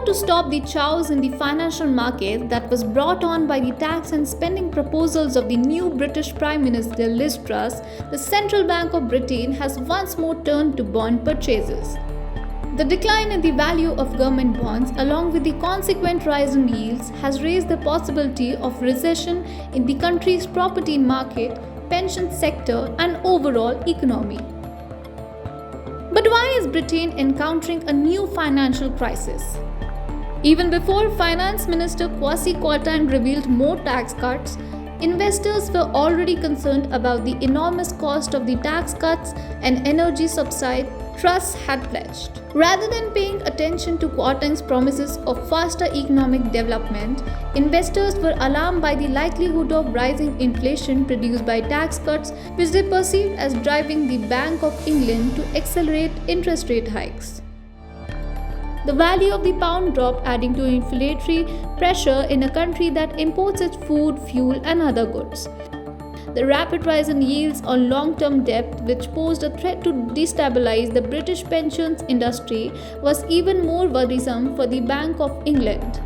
to stop the chaos in the financial market that was brought on by the tax and spending proposals of the new British Prime Minister Liz Truss, the Central Bank of Britain has once more turned to bond purchases. The decline in the value of government bonds, along with the consequent rise in yields, has raised the possibility of recession in the country's property market, pension sector, and overall economy. But why is Britain encountering a new financial crisis? Even before Finance Minister Kwasi Kwarteng revealed more tax cuts, investors were already concerned about the enormous cost of the tax cuts and energy subsidy Truss had pledged. Rather than paying attention to Kwarteng's promises of faster economic development, investors were alarmed by the likelihood of rising inflation produced by tax cuts, which they perceived as driving the Bank of England to accelerate interest rate hikes. The value of the pound dropped, adding to inflationary pressure in a country that imports its food, fuel, and other goods. The rapid rise in yields on long-term debt, which posed a threat to destabilize the British pensions industry, was even more worrisome for the Bank of England.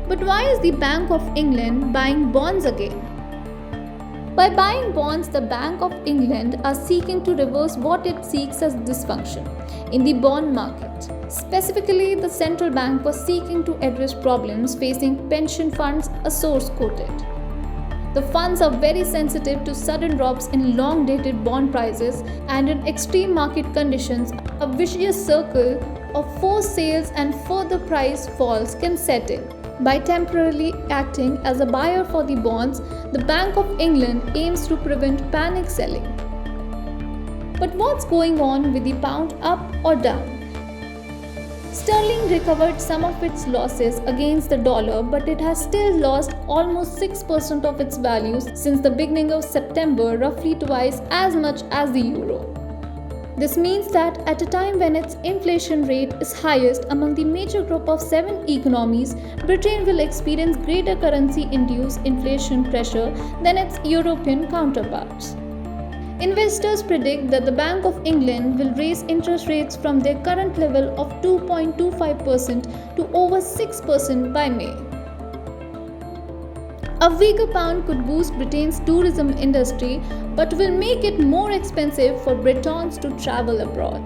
But why is the Bank of England buying bonds again? By buying bonds, the Bank of England are seeking to reverse what it sees as dysfunction in the bond market. Specifically, the central bank was seeking to address problems facing pension funds, a source quoted. The funds are very sensitive to sudden drops in long-dated bond prices, and in extreme market conditions, a vicious circle of forced sales and further price falls can set in. By temporarily acting as a buyer for the bonds, the Bank of England aims to prevent panic selling. But what's going on with the pound, up or down? Sterling recovered some of its losses against the dollar, but it has still lost almost 6% of its value since the beginning of September, roughly twice as much as the euro. This means that at a time when its inflation rate is highest among the major group of 7 economies, Britain will experience greater currency-induced inflation pressure than its European counterparts. Investors predict that the Bank of England will raise interest rates from their current level of 2.25% to over 6% by May. A weaker pound could boost Britain's tourism industry, but will make it more expensive for Britons to travel abroad.